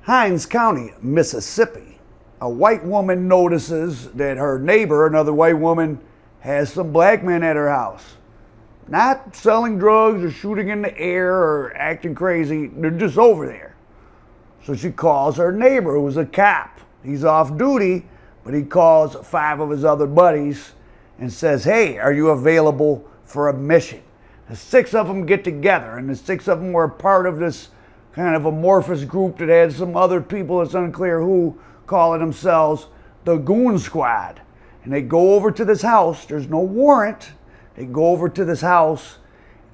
Hinds County, Mississippi. A white woman notices that her neighbor, another white woman, has some black men at her house. Not selling drugs or shooting in the air or acting crazy. They're just over there. So she calls her neighbor, who's a cop. He's off duty, but he calls 5 of his other buddies and says, "Hey, are you available for a mission?" The 6 of them get together, and the 6 of them were part of this kind of amorphous group that had some other people, it's unclear who, calling themselves the Goon Squad. And they go over to this house. There's no warrant. They go over to this house,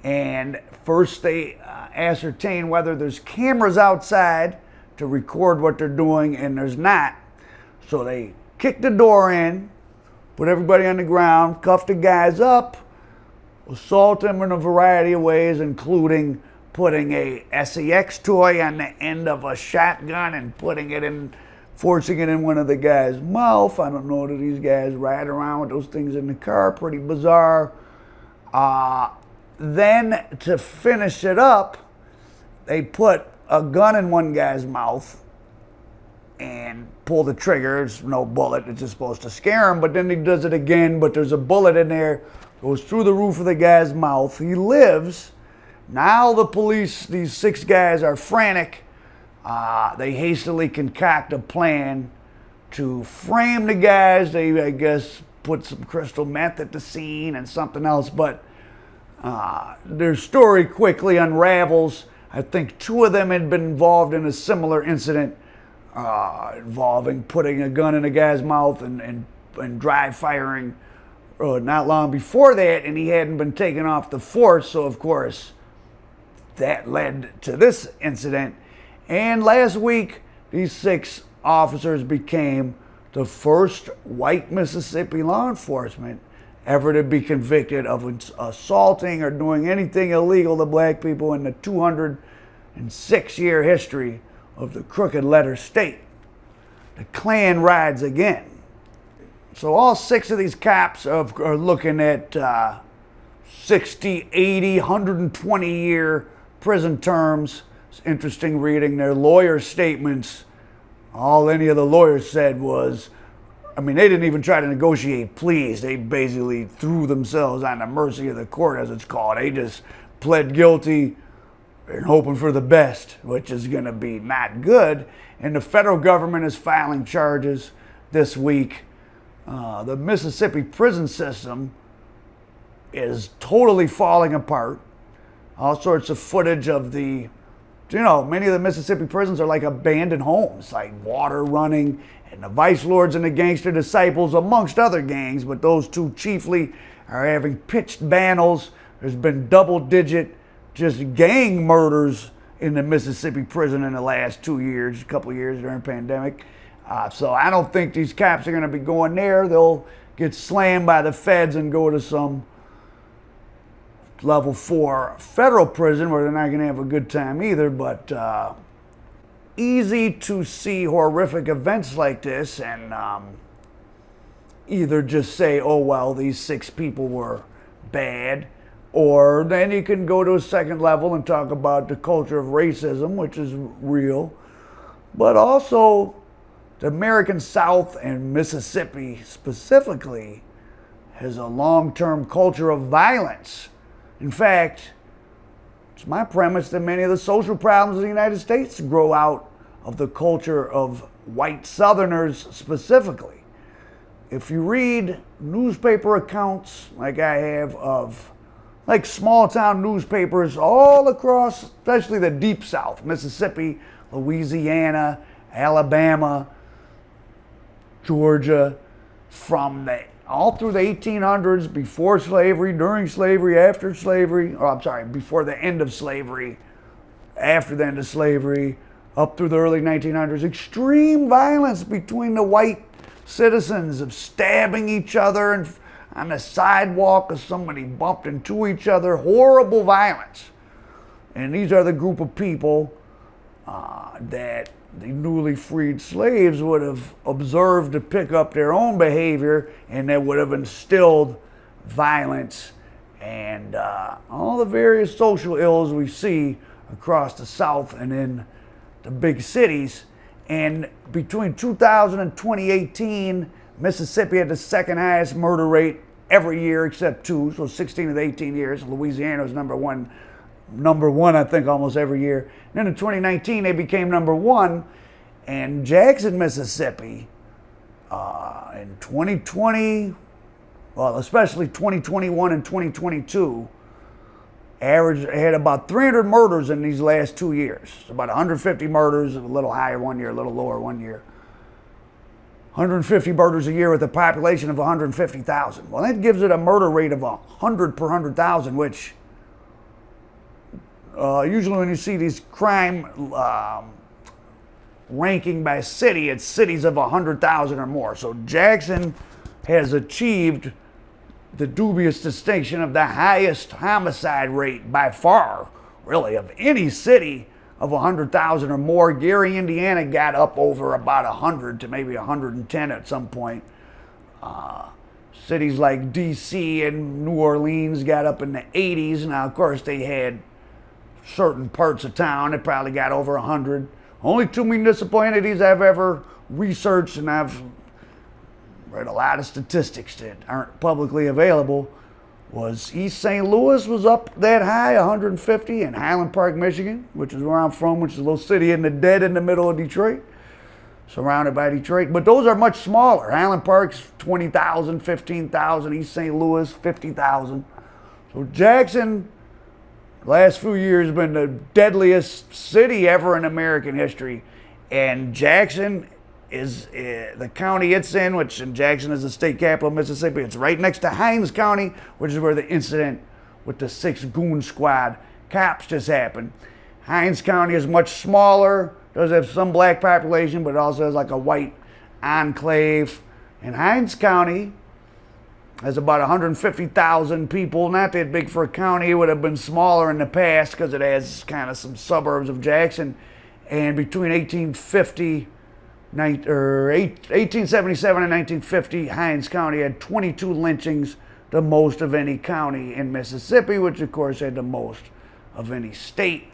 and first they ascertain whether there's cameras outside to record what they're doing, and there's not. So they kick the door in, put everybody on the ground, cuff the guys up, assault them in a variety of ways, including putting a SEX toy on the end of a shotgun and forcing it in one of the guys' mouth. I don't know that these guys ride around with those things in the car. Pretty bizarre. Then to finish it up, they put a gun in one guy's mouth and pull the trigger. There's no bullet. It's just supposed to scare him. But then he does it again, but there's a bullet in there. Goes through the roof of the guy's mouth. He lives. Now the police, these 6 guys are frantic. They hastily concoct a plan to frame the guys. They, I guess, put some crystal meth at the scene and something else. But their story quickly unravels. I think 2 of them had been involved in a similar incident involving putting a gun in a guy's mouth and dry firing not long before that, and he hadn't been taken off the force, so of course that led to this incident. And last week, these 6 officers became the first white Mississippi law enforcement ever to be convicted of assaulting or doing anything illegal to black people in the 206-year history of the Crooked Letter State. The Klan rides again. So all 6 of these cops are looking at 60, 80, 120-year prison terms. It's interesting reading their lawyer statements. All any of the lawyers said was, they didn't even try to negotiate pleas. They basically threw themselves on the mercy of the court, as it's called. They just pled guilty and hoping for the best, which is going to be not good. And the federal government is filing charges this week. The Mississippi prison system is totally falling apart. All sorts of footage of many of the Mississippi prisons are like abandoned homes, like water running, and the vice lords and the gangster disciples, amongst other gangs, but those 2 chiefly are having pitched battles. There's been double-digit just gang murders in the Mississippi prison in the last 2 years, a couple of years during the pandemic. So I don't think these cops are going to be going there. They'll get slammed by the feds and go to some level 4 federal prison where they're not going to have a good time either. But easy to see horrific events like this and either just say, oh, well, these 6 people were bad, or then you can go to a second level and talk about the culture of racism, which is real, but also the American South and Mississippi specifically has a long-term culture of violence. In fact, it's my premise that many of the social problems in the United States grow out of the culture of white Southerners specifically. If you read newspaper accounts like I have of small town newspapers all across, especially the deep South, Mississippi, Louisiana, Alabama, Georgia, all through the 1800s, before slavery, during slavery, after slavery, before the end of slavery, after the end of slavery, up through the early 1900s, extreme violence between the white citizens of stabbing each other and on the sidewalk of somebody bumped into each other, horrible violence. And these are the group of people that the newly freed slaves would have observed to pick up their own behavior, and that would have instilled violence and all the various social ills we see across the South and in the big cities. And between 2000 and 2018, Mississippi had the second highest murder rate every year except two, so 16 of the 18 years. Louisiana was number one, I think, almost every year. And then in 2019, they became number one. And Jackson, Mississippi, in 2020, well, especially 2021 and 2022, had about 300 murders in these last 2 years. About 150 murders, a little higher one year, a little lower one year. 150 murders a year with a population of 150,000. Well, that gives it a murder rate of 100 per 100,000, which usually when you see these crime ranking by city, it's cities of 100,000 or more. So Jackson has achieved the dubious distinction of the highest homicide rate by far, really, of any city of 100,000 or more. Gary, Indiana got up over about 100 to maybe 110 at some point. Cities like D.C. and New Orleans got up in the 80s. Now, of course, they had certain parts of town that probably got over 100. Only two municipal entities I've ever researched, and I've read a lot of statistics that aren't publicly available, was East St. Louis was up that high, 150, and Highland Park, Michigan, which is where I'm from, which is a little city in the dead in the middle of Detroit, surrounded by Detroit. But those are much smaller. Highland Park's 20,000, 15,000, East St. Louis, 50,000. So Jackson, the last few years, has been the deadliest city ever in American history. And Jackson is the county it's in, which in Jackson is the state capital of Mississippi. It's right next to Hinds County, which is where the incident with the 6 goon squad cops just happened. Hinds County is much smaller, does have some black population, but it also has like a white enclave. And Hinds County has about 150,000 people, not that big for a county. It would have been smaller in the past because it has kind of some suburbs of Jackson. And between 1877 and 1950, Hinds County had 22 lynchings, the most of any county in Mississippi, which of course had the most of any state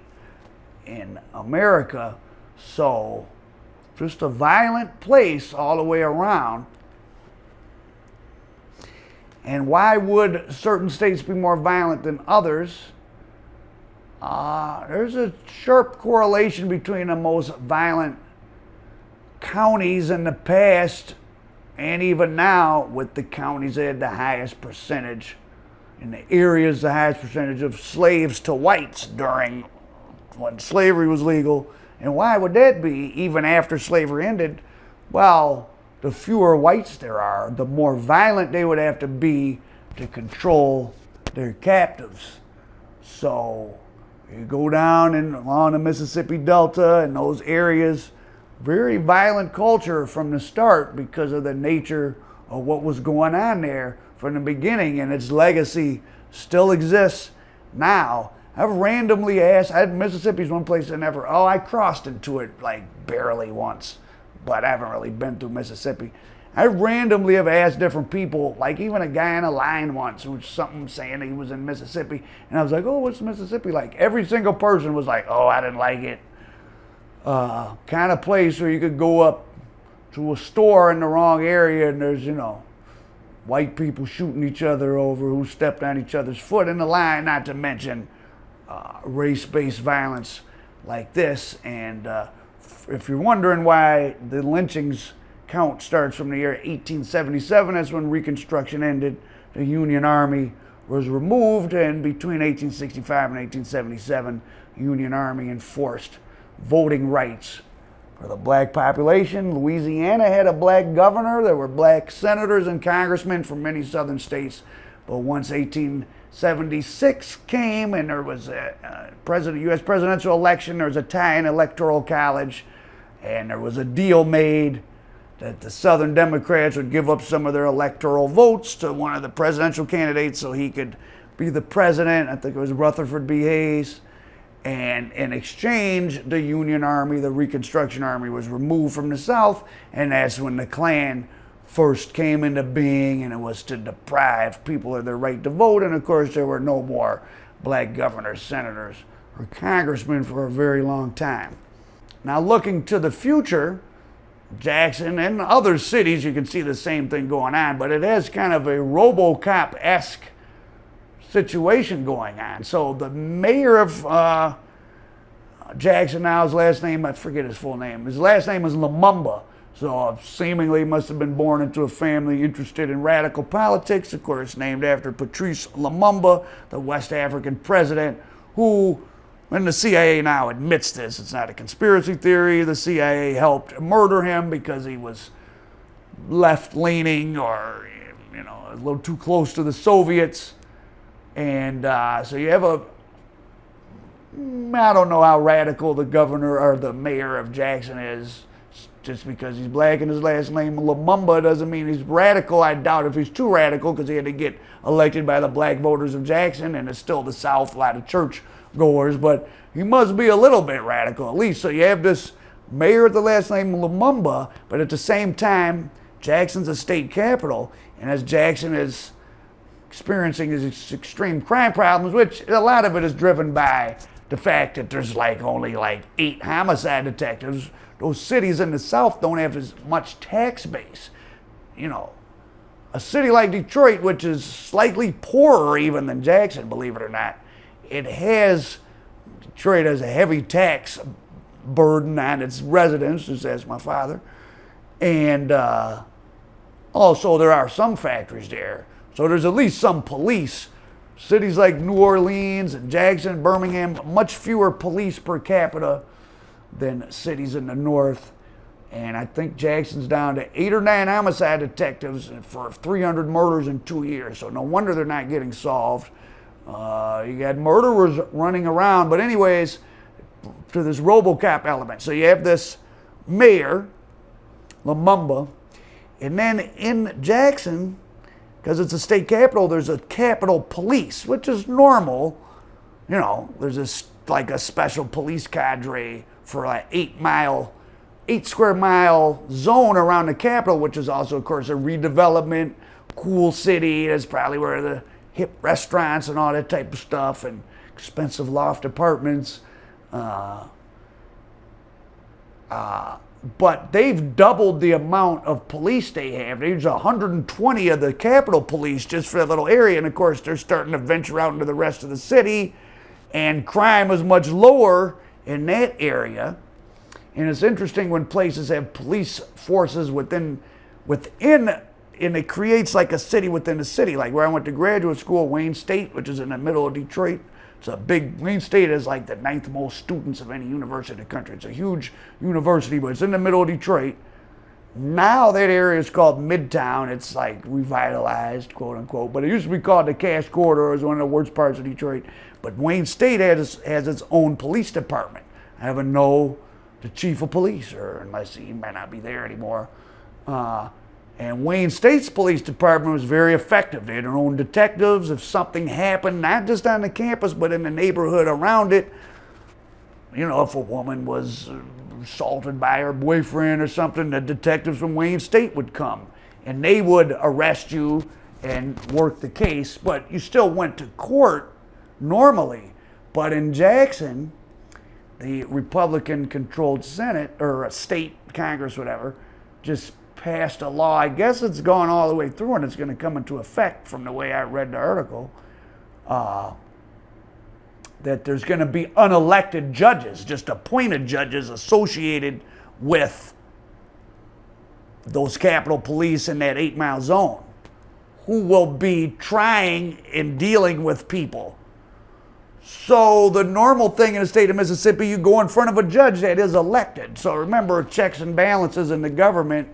in America. So just a violent place all the way around. And why would certain states be more violent than others? There's a sharp correlation between the most violent counties in the past and even now with the counties that had the highest percentage in the areas, the highest percentage of slaves to whites during when slavery was legal. And why would that be even after slavery ended? Well, the fewer whites there are, the more violent they would have to be to control their captives. So you go down and along the Mississippi Delta and those areas, very violent culture from the start because of the nature of what was going on there from the beginning, and its legacy still exists now. I've randomly asked, Mississippi's one place I crossed into it like barely once, but I haven't really been through Mississippi. I randomly have asked different people, like even a guy on a line once who was something saying he was in Mississippi, and I was like, oh, what's Mississippi like? Every single person was like, oh, I didn't like it. Kind of place where you could go up to a store in the wrong area and there's, white people shooting each other over who stepped on each other's foot in the line, not to mention race-based violence like this. And if you're wondering why the lynchings count starts from the year 1877, that's when Reconstruction ended. The Union Army was removed, and between 1865 and 1877, Union Army enforced voting rights for the black population. Louisiana had a black governor. There were black senators and congressmen from many southern states. But once 1876 came and there was a U.S. presidential election, there was a tie in electoral college, and there was a deal made that the Southern Democrats would give up some of their electoral votes to one of the presidential candidates so he could be the president. I think it was Rutherford B. Hayes. And in exchange, the Union Army, the Reconstruction Army, was removed from the South, and that's when the Klan first came into being, and it was to deprive people of their right to vote. And of course, there were no more black governors, senators, or congressmen for a very long time. Now, looking to the future, Jackson and other cities, you can see the same thing going on, but it has kind of a RoboCop-esque situation going on. So the mayor of Jackson now, his last name, I forget his full name. His last name is Lumumba. So seemingly must have been born into a family interested in radical politics. Of course, named after Patrice Lumumba, the West African president, who, and the CIA now admits this, it's not a conspiracy theory, the CIA helped murder him because he was left-leaning or, you know, a little too close to the Soviets. And so you have a, I don't know how radical the governor or the mayor of Jackson is. Just because he's black and his last name Lumumba doesn't mean he's radical. I doubt if he's too radical because he had to get elected by the black voters of Jackson, and it's still the South, a lot of church goers, but he must be a little bit radical at least. So you have this mayor with the last name Lumumba, but at the same time, Jackson's a state capital, and as Jackson is experiencing his extreme crime problems, which a lot of it is driven by the fact that there's only 8 homicide detectives. Those cities in the South don't have as much tax base. You know, a city like Detroit, which is slightly poorer even than Jackson, believe it or not, Detroit has a heavy tax burden on its residents, just as my father. And also there are some factories there. So there's at least some police. Cities like New Orleans and Jackson, Birmingham, much fewer police per capita than cities in the North. And I think Jackson's down to 8 or 9 homicide detectives for 300 murders in 2 years. So no wonder they're not getting solved. You got murderers running around. But anyways, to this RoboCop element. So you have this mayor, Lumumba, and then in Jackson, because it's a state capital, there's a capitol police, which is normal. You know, there's a special police cadre for an 8 square mile zone around the capital, which is also, of course, a redevelopment, cool city. That's probably where the hip restaurants and all that type of stuff and expensive loft apartments. But they've doubled the amount of police they have. There's 120 of the Capitol Police just for that little area. And of course, they're starting to venture out into the rest of the city. And crime is much lower in that area. And it's interesting when places have police forces within, and it creates like a city within a city. Like where I went to graduate school, Wayne State, which is in the middle of Detroit. Wayne State is like the 9th most students of any university in the country. It's a huge university, but it's in the middle of Detroit. Now that area is called Midtown. It's like revitalized, quote unquote, but it used to be called the Cash Corridor. It was one of the worst parts of Detroit. But Wayne State has its own police department. I even know the chief of police, or unless he might not be there anymore. And Wayne State's police department was very effective. They had their own detectives. If something happened, not just on the campus, but in the neighborhood around it, you know, if a woman was assaulted by her boyfriend or something, the detectives from Wayne State would come and they would arrest you and work the case, but you still went to court normally. But in Jackson, the Republican-controlled Senate, or state Congress, whatever, just passed a law. I guess it's gone all the way through and it's going to come into effect from the way I read the article, that there's going to be unelected judges, just appointed judges associated with those Capitol Police in that 8-mile zone, who will be trying and dealing with people. So the normal thing in the state of Mississippi, you go in front of a judge that is elected. So remember, checks and balances in the government.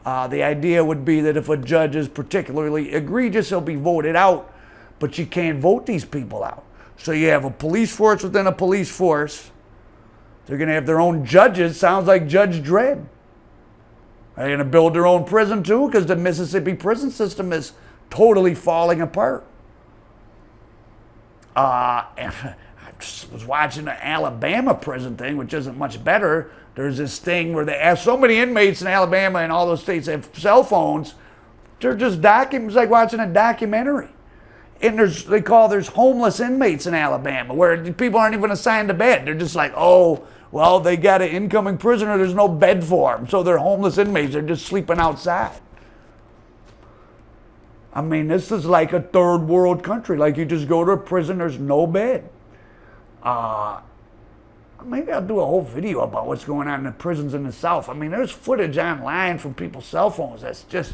The idea would be that if a judge is particularly egregious, he'll be voted out, but you can't vote these people out. So you have a police force within a police force. They're going to have their own judges. Sounds like Judge Dredd. Are they going to build their own prison too? Because the Mississippi prison system is totally falling apart. And I was watching the Alabama prison thing, which isn't much better. There's this thing where they have so many inmates in Alabama and all those states have cell phones. They're just it's like watching a documentary. And there's homeless inmates in Alabama where people aren't even assigned to bed. They're just like, oh, Well, they got an incoming prisoner, there's no bed for them, so they're homeless inmates, they're just sleeping outside. I mean, this is like a third world country. Like, you just go to a prison, there's no bed. Maybe I'll do a whole video about what's going on in the prisons in the South. I mean, there's footage online from people's cell phones that's just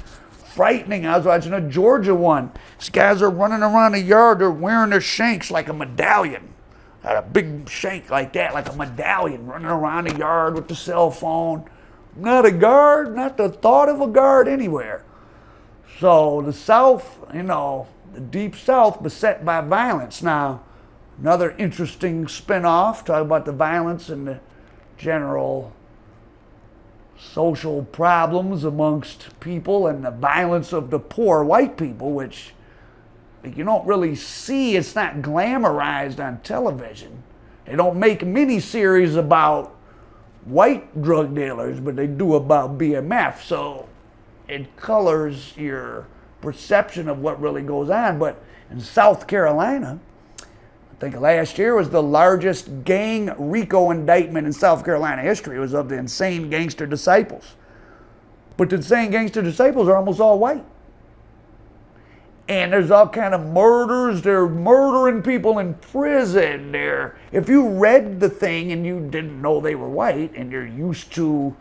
frightening. I was watching a Georgia one. These guys are running around the yard, they're wearing their shanks like a medallion. Got a big shank like that, like a medallion, running around the yard with the cell phone. Not a guard, not the thought of a guard anywhere. So the South, you know, the deep South beset by violence. Now, another interesting spin-off, talk about the violence and the general social problems amongst people and the violence of the poor white people, which you don't really see. It's not glamorized on television. They don't make miniseries about white drug dealers, but they do about BMF. So it colors your perception of what really goes on. But in South Carolina, I think last year was the largest gang RICO indictment in South Carolina history. It was of the Insane Gangster Disciples. But the Insane Gangster Disciples are almost all white. And there's all kind of murders. They're murdering people in prison. If you read the thing and you didn't know they were white, and you're used to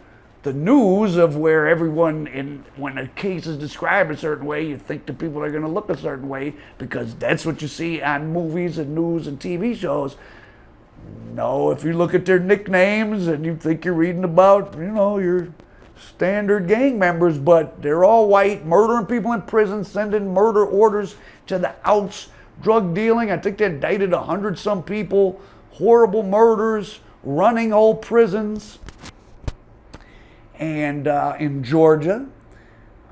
the news of where everyone, when a case is described a certain way, you think the people are going to look a certain way because that's what you see on movies and news and TV shows. No, if you look at their nicknames and you think you're reading about, you know, your standard gang members, but they're all white, murdering people in prison, sending murder orders to the outs, drug dealing. I think they indicted 100-some people, horrible murders, running old prisons. And in Georgia,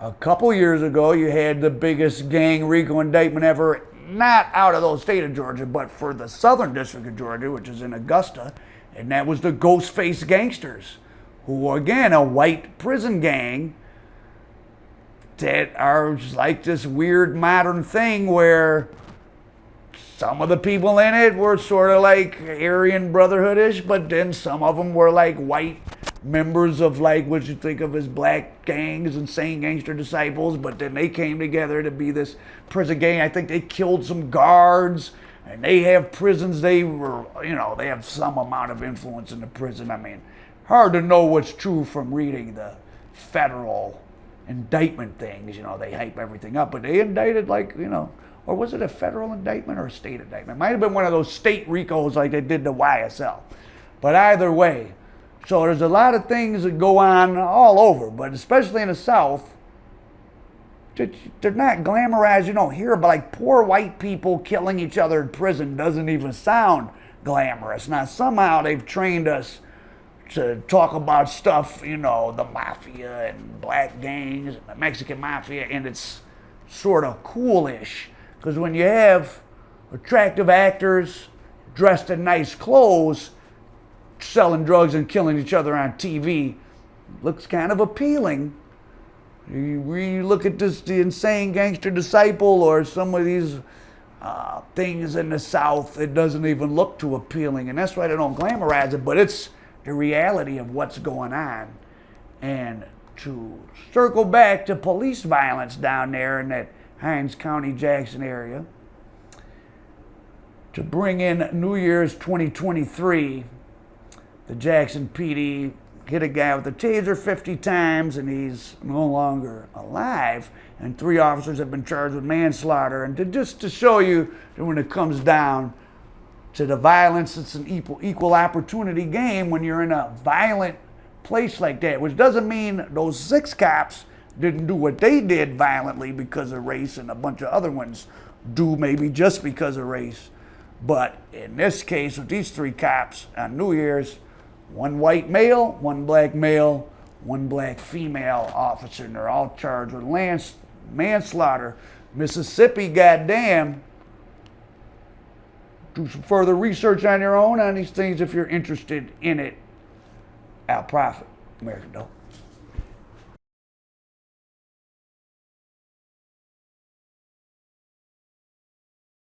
a couple years ago, you had the biggest gang RICO indictment ever, not out of the state of Georgia, but for the Southern District of Georgia, which is in Augusta, and that was the Ghostface Gangsters, who are, again, a white prison gang that are like this weird modern thing where some of the people in it were sort of like Aryan Brotherhood-ish, but then some of them were like white members of like what you think of as black gangs, Insane Gangster Disciples, but then they came together to be this prison gang. I think they killed some guards, and they have prisons. They were, you know, they have some amount of influence in the prison. I mean, hard to know what's true from reading the federal indictment things. You know, they hype everything up, but they indicted, like, you know, or was it a federal indictment or a state indictment? It might have been one of those state RICOs like they did the YSL. But either way, so there's a lot of things that go on all over, but especially in the South, they're not glamorized. You don't hear about, like, poor white people killing each other in prison. Doesn't even sound glamorous. Now, somehow they've trained us to talk about stuff, you know, the mafia and black gangs and the Mexican mafia, and it's sort of coolish. Because when you have attractive actors dressed in nice clothes selling drugs and killing each other on TV, it looks kind of appealing. You look at this, the Insane Gangster Disciple or some of these things in the South, it doesn't even look too appealing, and that's why they don't glamorize it, but it's the reality of what's going on. And to circle back to police violence down there in that Hinds County, Jackson area, to bring in New Year's 2023, the Jackson PD hit a guy with a taser 50 times, and he's no longer alive, and 3 officers have been charged with manslaughter. And just to show you that when it comes down to the violence, it's an equal opportunity game when you're in a violent place like that, which doesn't mean those 6 cops didn't do what they did violently because of race, and a bunch of other ones do maybe just because of race. But in this case, with these 3 cops on New Year's, 1 white male, 1 black male, 1 black female officer, and they're all charged with manslaughter. Mississippi, goddamn. Do some further research on your own on these things if you're interested in it. Al Prophet, American Dope.